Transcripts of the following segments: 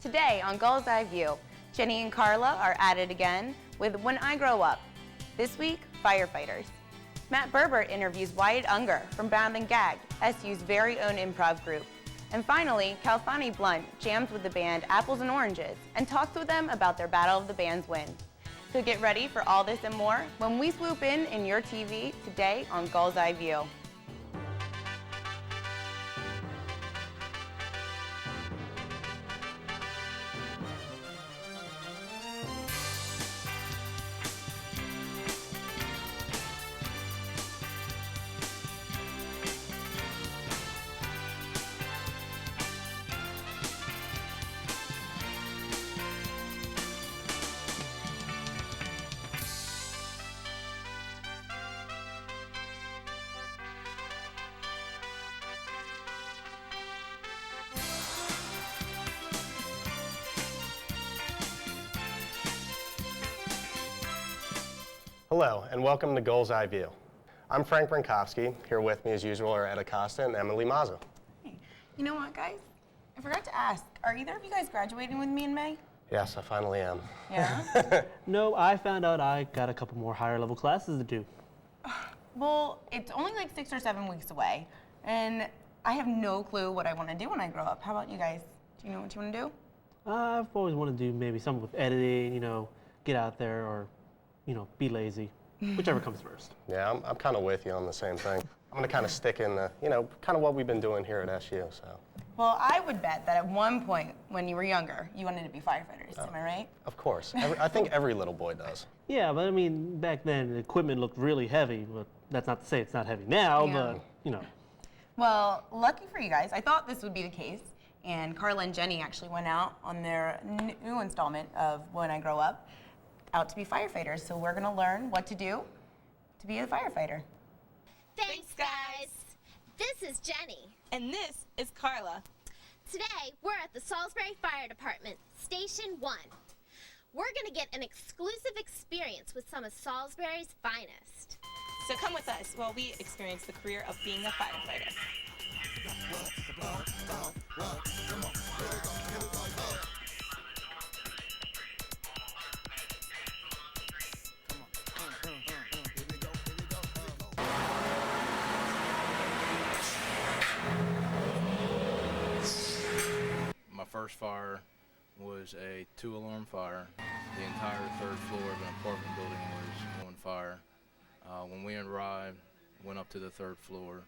Today on Gull's Eye View, Jenny and Carla are at it again with When I Grow Up. This week, firefighters. Matt Berber interviews Wyatt Unger from Bound and Gagged, SU's very own improv group. And finally, Kalfani Blunt jams with the band Apples and Oranges and talks with them about their Battle of the Bands win. So get ready for all this and more when we swoop in your TV today on Gull's Eye View. Hello, and welcome to Gull's Eye View. I'm Frank Brankowski. Here with me, as usual, are Ed Acosta and Emily Mazza. Hey, you know what, guys? I forgot to ask, are either of you guys graduating with me in May? Yes, I finally am. Yeah? No, I found out I got a couple more higher level classes to do. Well, it's only like 6 or 7 weeks away, and I have no clue what I want to do when I grow up. How about you guys? Do you know what you want to do? I've always wanted to do maybe something with editing, get out there or, be lazy, whichever comes first. Yeah, I'm kind of with you on the same thing. I'm going to kind of stick in the, kind of what we've been doing here at SU, so. Well, I would bet that at one point when you were younger, you wanted to be firefighters. Am I right? Of course. I think every little boy does. Yeah, but I mean, back then the equipment looked really heavy, but that's not to say it's not heavy now, Yeah. but, Well, lucky for you guys, I thought this would be the case, and Carla and Jenny actually went out on their new installment of When I Grow Up, out to be firefighters. So we're gonna learn what to do to be a firefighter. Thanks, guys. This is Jenny. And this is Carla. Today, we're at the Salisbury Fire Department, Station 1. We're gonna get an exclusive experience with some of Salisbury's finest. So come with us while we experience the career of being a firefighter. My first fire was a 2-alarm fire. The entire 3rd floor of an apartment building was on fire. When we arrived, went up to the 3rd floor,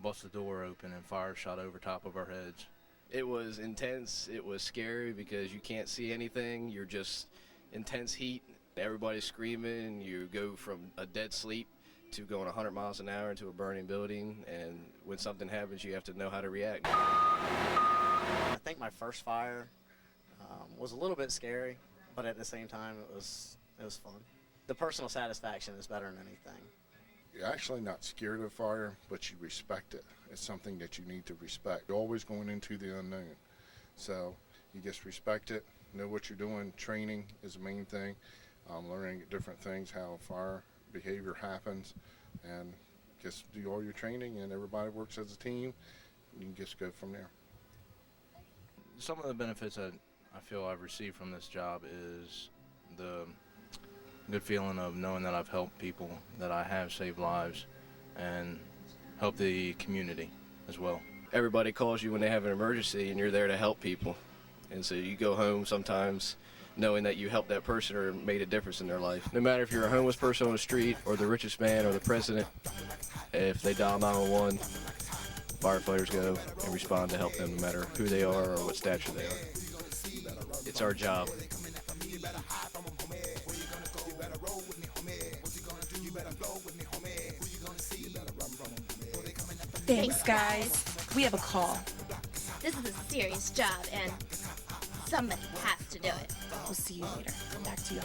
busted the door open, and fire shot over top of our heads. It was intense. It was scary because you can't see anything. You're just intense heat. Everybody's screaming. You go from a dead sleep to going 100 miles an hour into a burning building, and when something happens, you have to know how to react. I think my first fire was a little bit scary, but at the same time, it was fun. The personal satisfaction is better than anything. You're actually not scared of fire, but you respect it. It's something that you need to respect. You're always going into the unknown. So you just respect it, know what you're doing. Training is the main thing. Learning different things, how fire behavior happens, and just do all your training, and everybody works as a team. You can just go from there. Some of the benefits that I feel I've received from this job is the good feeling of knowing that I've helped people, that I have saved lives, and helped the community as well. Everybody calls you when they have an emergency, and you're there to help people. And so you go home sometimes knowing that you helped that person or made a difference in their life. No matter if you're a homeless person on the street or the richest man or the president, if they dial 911, firefighters go and respond to help them no matter who they are or what stature they are. It's our job. Thanks, guys. We have a call. This is a serious job, and somebody has to do it. We'll see you later. Back to y'all.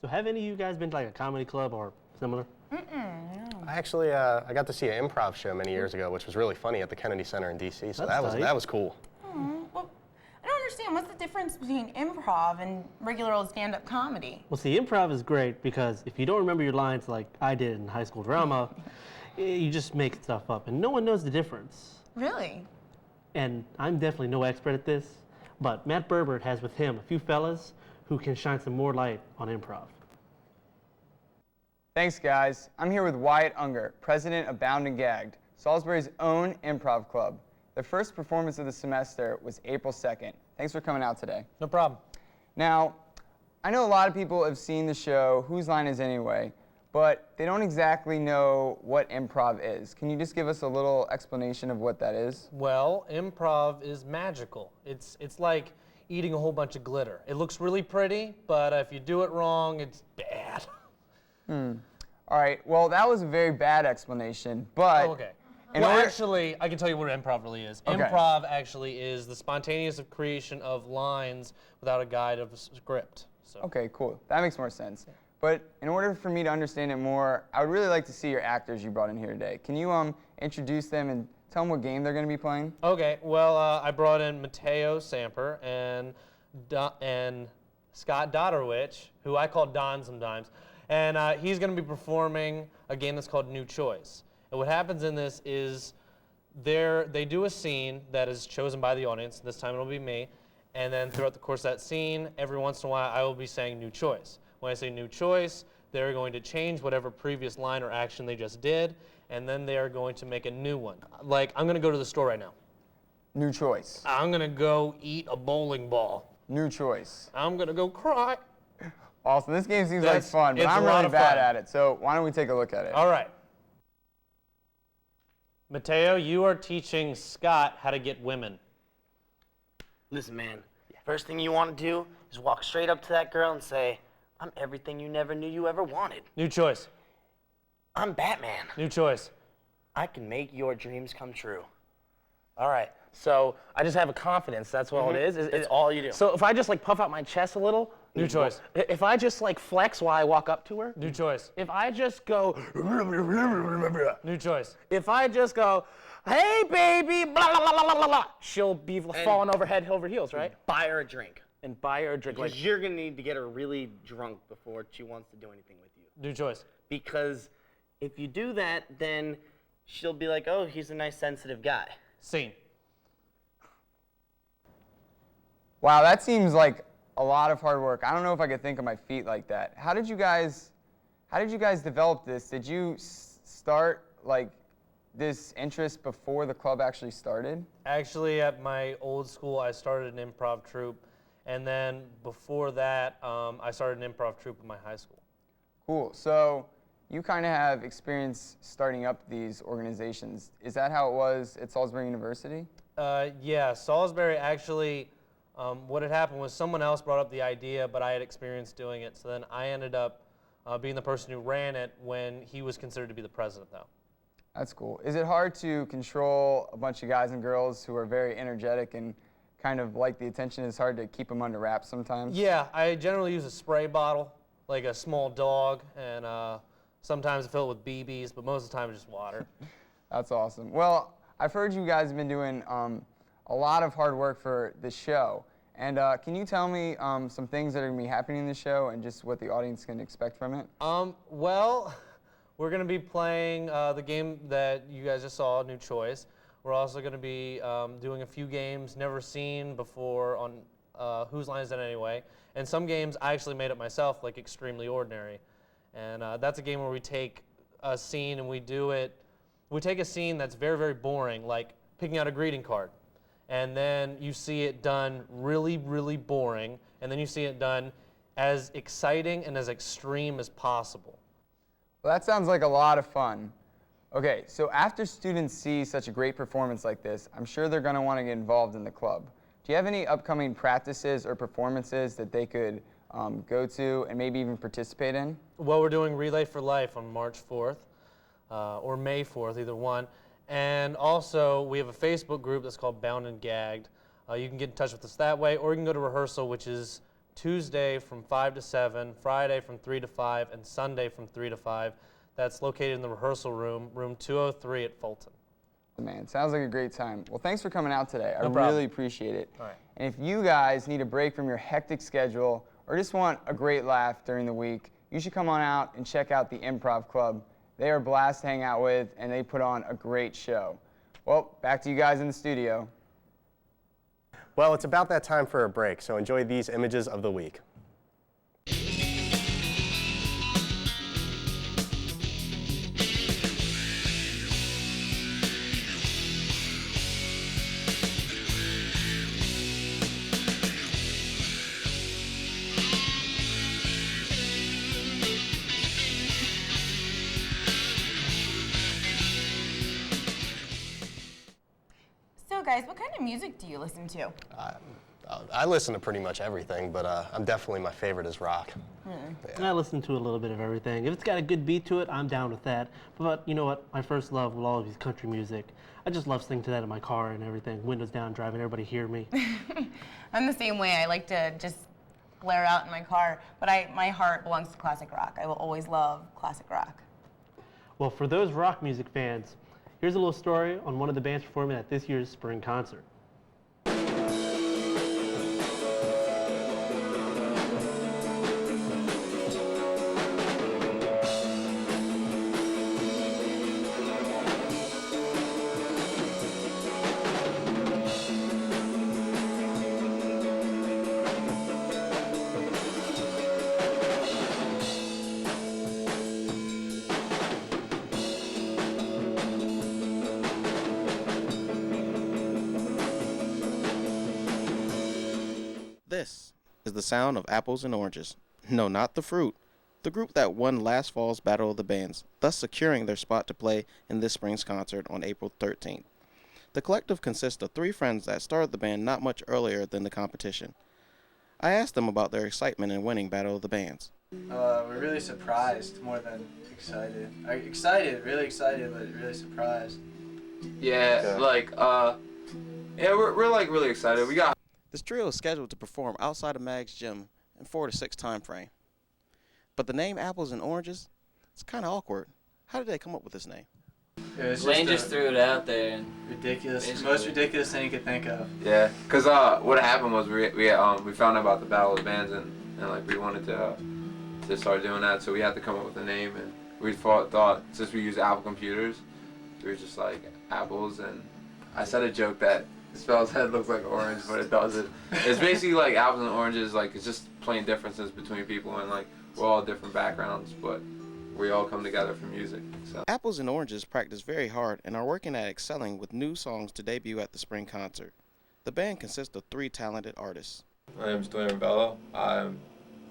So have any of you guys been to like a comedy club or similar? I got to see an improv show many years ago, which was really funny at the Kennedy Center in DC, so That's tight. that was cool. Well, I don't understand. What's the difference between improv and regular old stand-up comedy? Well, see, improv is great because if you don't remember your lines like I did in high school drama, you just make stuff up, and no one knows the difference. Really? And I'm definitely no expert at this, but Matt Berbert has with him a few fellas who can shine some more light on improv. Thanks, guys. I'm here with Wyatt Unger, president of Bound and Gagged, Salisbury's own improv club. The first performance of the semester was April 2nd. Thanks for coming out today. No problem. Now, I know a lot of people have seen the show, Whose Line Is Anyway, but they don't exactly know what improv is. Can you just give us a little explanation of what that is? Well, improv is magical. It's like eating a whole bunch of glitter. It looks really pretty, but if you do it wrong, it's bad. All right, well, that was a very bad explanation, but... Oh, okay. Well, actually, I can tell you what improv really is. Okay. Improv actually is the spontaneous creation of lines without a guide of a script. So. Okay, cool. That makes more sense. But in order for me to understand it more, I would really like to see your actors you brought in here today. Can you introduce them and tell them what game they're going to be playing? Okay, well, I brought in Mateo Samper and Scott Dodderwich, who I call Don sometimes, and he's going to be performing a game that's called New Choice. And what happens in this is they do a scene that is chosen by the audience. This time it'll be me. And then throughout the course of that scene, every once in a while, I will be saying New Choice. When I say New Choice, they're going to change whatever previous line or action they just did, and then they are going to make a new one. Like, I'm going to go to the store right now. New Choice. I'm going to go eat a bowling ball. New Choice. I'm going to go cry. Awesome. This game seems like fun, but I'm really bad at it. So why don't we take a look at it? All right. Mateo, you are teaching Scott how to get women. Listen, man, first thing you want to do is walk straight up to that girl and say, I'm everything you never knew you ever wanted. New Choice. I'm Batman. New Choice. I can make your dreams come true. All right, so I just have a confidence, that's all it is. It's all you do. So if I just like puff out my chest a little. New Choice. If I just like flex while I walk up to her. New Choice. If I just go. New Choice. If I just go, hey baby, blah, blah, blah, blah, blah, blah, she'll be falling over head over heels, right? Buy her a drink. And buy her a drink. Because you're going to need to get her really drunk before she wants to do anything with you. New Choice. Because if you do that, then she'll be like, oh, he's a nice, sensitive guy. Scene. Wow, that seems like a lot of hard work. I don't know if I could think on my feet like that. How did you guys develop this? Did you start like this interest before the club actually started? Actually, at my old school, I started an improv troupe. And then before that, I started an improv troupe in my high school. Cool. So you kind of have experience starting up these organizations. Is that how it was at Salisbury University? Yeah, Salisbury actually, what had happened was someone else brought up the idea, but I had experience doing it. So then I ended up being the person who ran it when he was considered to be the president, though. That's cool. Is it hard to control a bunch of guys and girls who are very energetic and kind of like the attention? Is hard to keep them under wraps sometimes? Yeah, I generally use a spray bottle, like a small dog, and sometimes I fill it with BBs, but most of the time it's just water. That's awesome. Well, I've heard you guys have been doing a lot of hard work for this show. And can you tell me some things that are going to be happening in the show and just what the audience can expect from it? Well, we're going to be playing the game that you guys just saw, New Choice. We're also going to be doing a few games never seen before on Whose Line Is It Anyway? And some games I actually made up myself, like Extremely Ordinary. And that's a game where we take a scene and we take a scene that's very, very boring, like picking out a greeting card. And then you see it done really, really boring, and then you see it done as exciting and as extreme as possible. Well, that sounds like a lot of fun. Okay, so after students see such a great performance like this, I'm sure they're going to want to get involved in the club. Do you have any upcoming practices or performances that they could go to and maybe even participate in? Well, we're doing Relay for Life on March 4th or May 4th, either one. And also, we have a Facebook group that's called Bound and Gagged. You can get in touch with us that way, or you can go to rehearsal, which is Tuesday from 5 to 7, Friday from 3 to 5, and Sunday from 3 to 5. That's located in the rehearsal room, room 203 at Fulton. Man, sounds like a great time. Well, thanks for coming out today. I No problem. really appreciate it. All right. And if you guys need a break from your hectic schedule or just want a great laugh during the week, you should come on out and check out the Improv Club. They are a blast to hang out with, and they put on a great show. Well, back to you guys in the studio. Well, it's about that time for a break, so enjoy these images of the week. So guys, what kind of music do you listen to? I listen to pretty much everything, but I'm definitely, my favorite is rock. I listen to a little bit of everything. If it's got a good beat to it, I'm down with that. But you know what? My first love will always be country music. I just love listening to that in my car and everything. Windows down, driving, everybody hear me. I'm the same way. I like to just blare out in my car, but my heart belongs to classic rock. I will always love classic rock. Well, for those rock music fans, here's a little story on one of the bands performing at this year's spring concert. This is the sound of Apples and Oranges. No, not the fruit. The group that won last fall's Battle of the Bands, thus securing their spot to play in this spring's concert on April 13th. The collective consists of 3 friends that started the band not much earlier than the competition. I asked them about their excitement in winning Battle of the Bands. We're really surprised more than excited. Really excited, but really surprised. Yeah, we're like really excited. We got. This trio is scheduled to perform outside of Mag's gym in 4 to 6 time frame. But the name Apples and Oranges, it's kind of awkward. How did they come up with this name? Lane just threw it out there. And ridiculous, the most ridiculous thing you could think of. Yeah, cause what happened was we found out about the Battle of the Bands and like we wanted to start doing that, so we had to come up with a name, and we thought since we use Apple computers, we were just like apples, and I said a joke that spell's head looks like orange, but it doesn't. It's basically like apples and oranges, like it's just plain differences between people, and like we're all different backgrounds, but we all come together for music. So. Apples and Oranges practice very hard and are working at excelling with new songs to debut at the spring concert. The band consists of 3 talented artists. My name is Dwayne Bello. I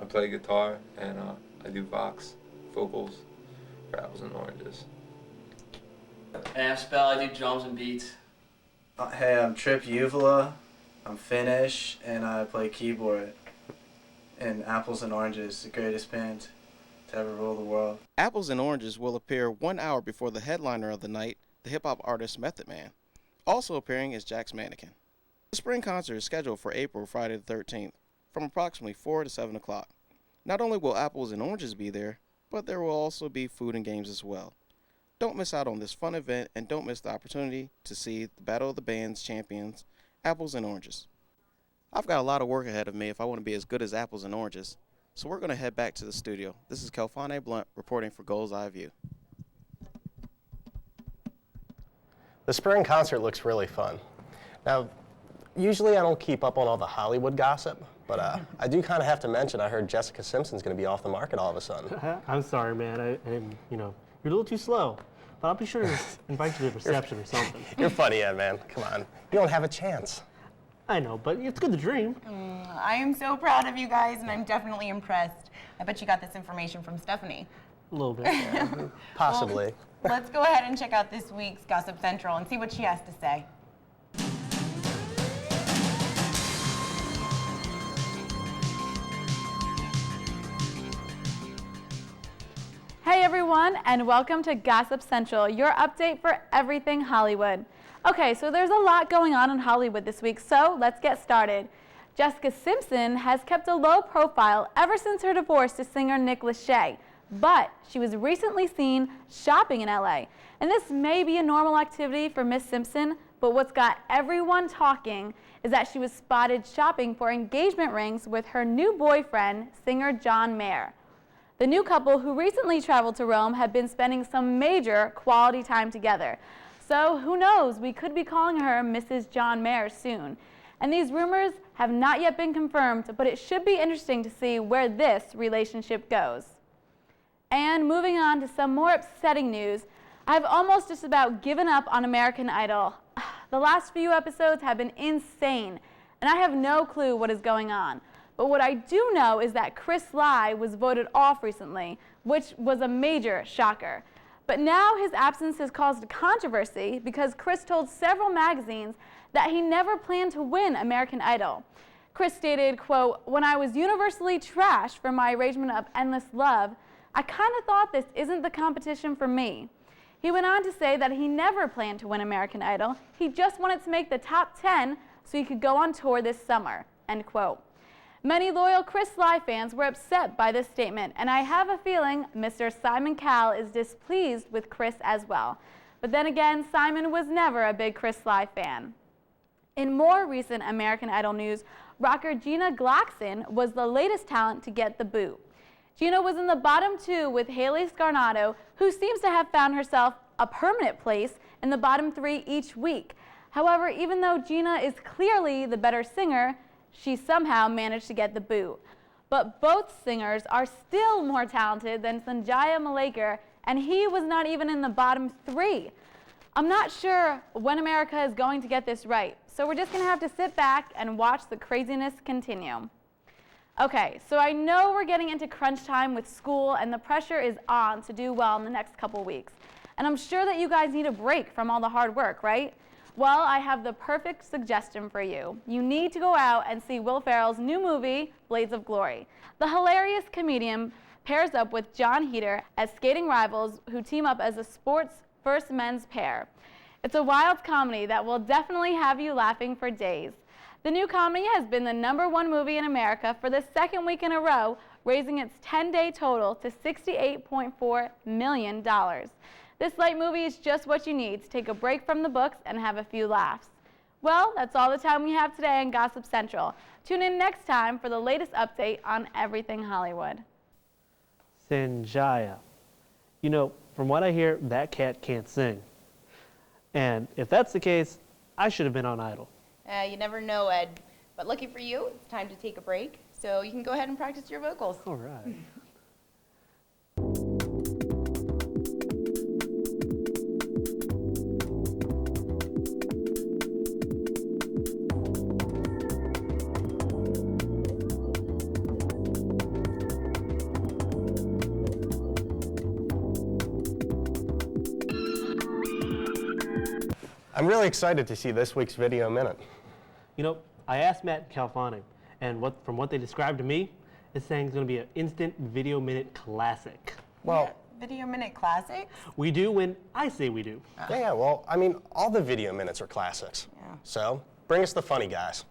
play guitar and I do vocals for Apples and Oranges. Hey, I'm Spell. I do drums and beats. Hey, I'm Trip Uvula. I'm Finnish, and I play keyboard in Apples and Oranges, the greatest band to ever rule the world. Apples and Oranges will appear 1 hour before the headliner of the night, the hip-hop artist Method Man. Also appearing is Jack's Mannequin. The spring concert is scheduled for April Friday the 13th, from approximately 4 to 7 o'clock. Not only will Apples and Oranges be there, but there will also be food and games as well. Don't miss out on this fun event, and don't miss the opportunity to see the Battle of the Bands champions, Apples and Oranges. I've got a lot of work ahead of me if I want to be as good as Apples and Oranges, so we're going to head back to the studio. This is Kelfane Blunt reporting for Gull's Eye View. The spring concert looks really fun. Now, usually I don't keep up on all the Hollywood gossip, but I do kind of have to mention I heard Jessica Simpson's going to be off the market all of a sudden. I'm sorry, man. You're a little too slow. But I'll be sure to invite you to the reception or something. You're funny, Ed, man. Come on. You don't have a chance. I know, but it's good to dream. I am so proud of you guys, and I'm definitely impressed. I bet you got this information from Stephanie. A little bit. Yeah, possibly. Well, let's go ahead and check out this week's Gossip Central and see what she has to say. Hey everyone, and welcome to Gossip Central, your update for everything Hollywood. Okay, so there's a lot going on in Hollywood this week, so let's get started. Jessica Simpson has kept a low profile ever since her divorce to singer Nick Lachey, but she was recently seen shopping in LA. And this may be a normal activity for Miss Simpson, but what's got everyone talking is that she was spotted shopping for engagement rings with her new boyfriend, singer John Mayer. The new couple, who recently traveled to Rome, have been spending some major quality time together. So who knows, we could be calling her Mrs. John Mayer soon. And these rumors have not yet been confirmed, but it should be interesting to see where this relationship goes. And moving on to some more upsetting news, I've almost just about given up on American Idol. The last few episodes have been insane, and I have no clue what is going on. But what I do know is that Chris Lai was voted off recently, which was a major shocker. But now his absence has caused controversy because Chris told several magazines that he never planned to win American Idol. Chris stated, quote, "When I was universally trashed for my arrangement of Endless Love, I kind of thought this isn't the competition for me." He went on to say that he never planned to win American Idol. He just wanted to make the top 10 so he could go on tour this summer, end quote. Many loyal Chris Lai fans were upset by this statement, and I have a feeling Mr. Simon Cowell is displeased with Chris as well. But then again, Simon was never a big Chris Lai fan. In more recent American Idol news, rocker Gina Glaxon was the latest talent to get the boot. Gina was in the bottom 2 with Haley Scarnato, who seems to have found herself a permanent place in the bottom 3 each week. However, even though Gina is clearly the better singer, she somehow managed to get the boot. But both singers are still more talented than Sanjaya Malekar, and he was not even in the bottom 3. I'm not sure when America is going to get this right, so we're just going to have to sit back and watch the craziness continue. Okay, so I know we're getting into crunch time with school, and the pressure is on to do well in the next couple weeks. And I'm sure that you guys need a break from all the hard work, right? Well, I have the perfect suggestion for you. You need to go out and see Will Ferrell's new movie, Blades of Glory. The hilarious comedian pairs up with John Heder as skating rivals who team up as a sports first men's pair. It's a wild comedy that will definitely have you laughing for days. The new comedy has been the #1 movie in America for the second week in a row, raising its 10-day total to $68.4 million. This light movie is just what you need to take a break from the books and have a few laughs. Well, that's all the time we have today on Gossip Central. Tune in next time for the latest update on everything Hollywood. Sanjaya. You know, from what I hear, that cat can't sing. And if that's the case, I should have been on Idol. You never know, Ed. But lucky for you, it's time to take a break, so you can go ahead and practice your vocals. All right. I'm really excited to see this week's Video Minute. You know, I asked Matt Calfani, and from what they described to me, it's saying it's going to be an instant Video Minute classic. Well, Video Minute classics? We do when I say we do. Yeah, well, I mean, all the Video Minutes are classics. Yeah. So, bring us the funny guys.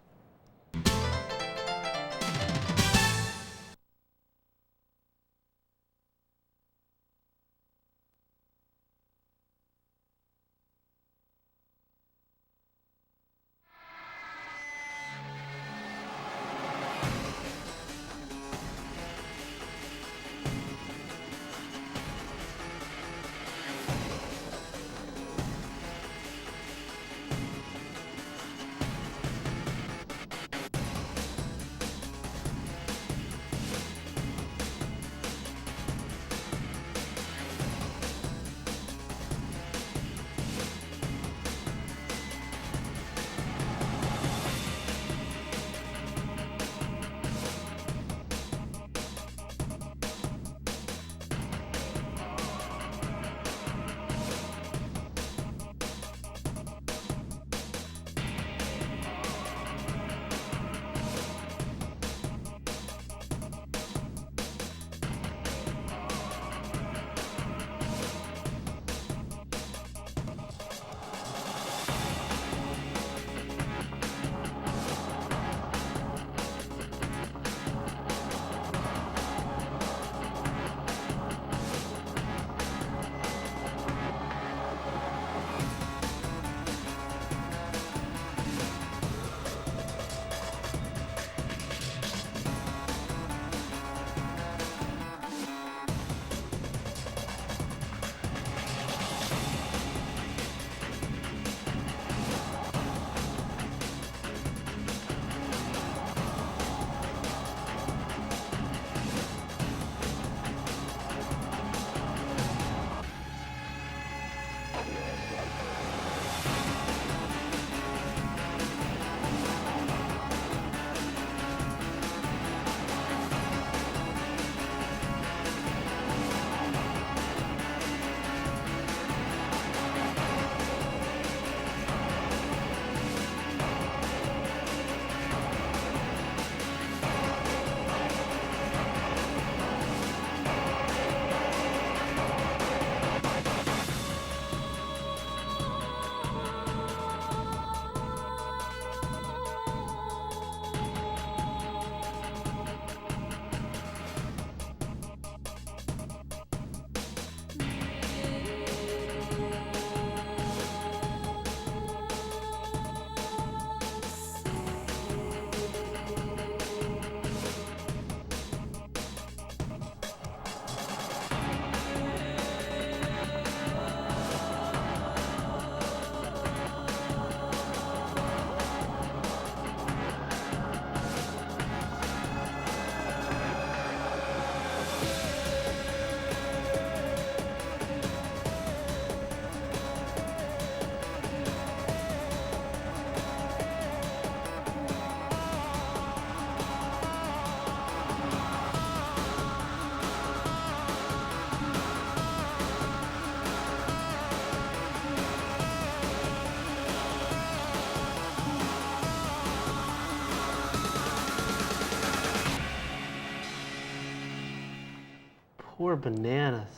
bananas.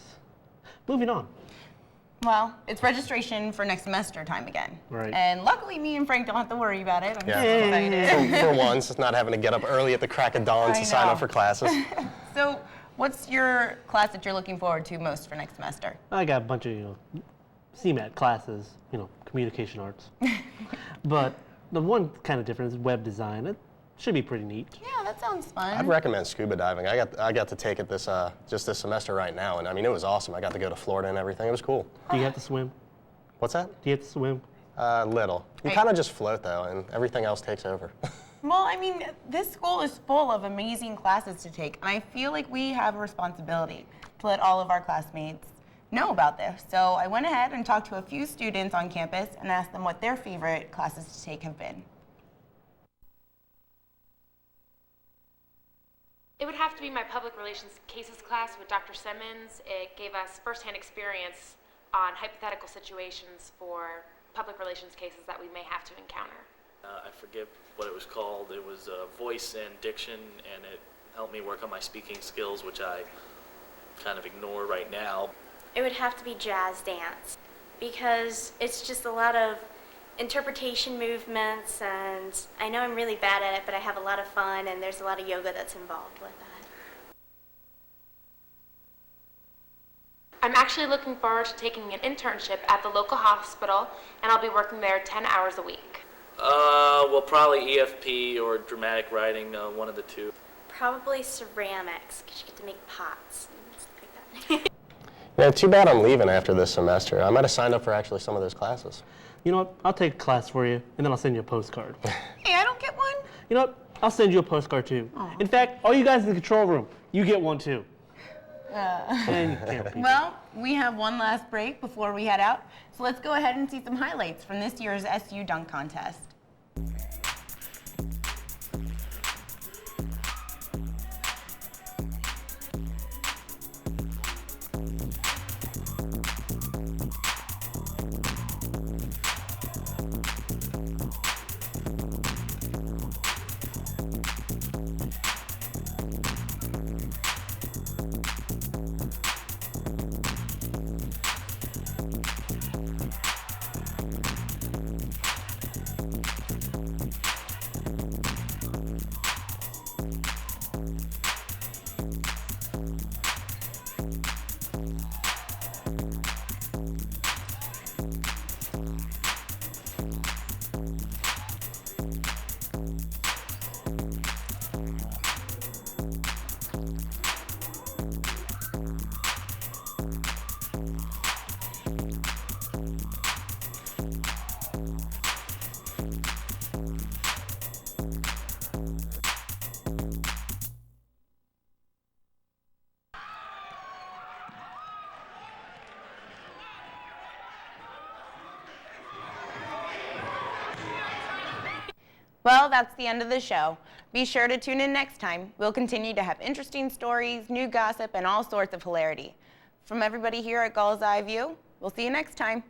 Moving on. Well, it's registration for next semester time again. Right. And luckily, me and Frank don't have to worry about it. I'm Yeah. so excited. For once, it's not having to get up early at the crack of dawn I to sign know. up for classes. So, what's your class that you're looking forward to most for next semester? I got a bunch of, CMAT classes, communication arts. But the one kind of difference is web design. It should be pretty neat. Yeah, that sounds fun. I'd recommend scuba diving. I got to take it just this semester right now, and I mean it was awesome. I got to go to Florida and everything. It was cool. Do you have to swim? What's that? Do you have to swim? Little. You kind of just float though, and everything else takes over. Well, I mean, this school is full of amazing classes to take, and I feel like we have a responsibility to let all of our classmates know about this. So I went ahead and talked to a few students on campus and asked them what their favorite classes to take have been. It would have to be my public relations cases class with Dr. Simmons. It gave us firsthand experience on hypothetical situations for public relations cases that we may have to encounter. I forget what it was called. It was voice and diction, and it helped me work on my speaking skills, which I kind of ignore right now. It would have to be jazz dance, because it's just a lot of interpretation movements, and I know I'm really bad at it, but I have a lot of fun, and there's a lot of yoga that's involved with that. I'm actually looking forward to taking an internship at the local hospital, and I'll be working there 10 hours a week. Well, probably EFP or dramatic writing, one of the two. Probably ceramics, because you get to make pots and stuff like that. Yeah, too bad I'm leaving after this semester. I might have signed up for actually some of those classes. You know what? I'll take a class for you, and then I'll send you a postcard. Hey, I don't get one? You know what? I'll send you a postcard too. In fact, all you guys in the control room, you get one too. And you can't beat Well, we have one last break before we head out, so let's go ahead and see some highlights from this year's SU Dunk Contest. Well, that's the end of the show. Be sure to tune in next time. We'll continue to have interesting stories, new gossip, and all sorts of hilarity. From everybody here at Gull's Eye View, we'll see you next time.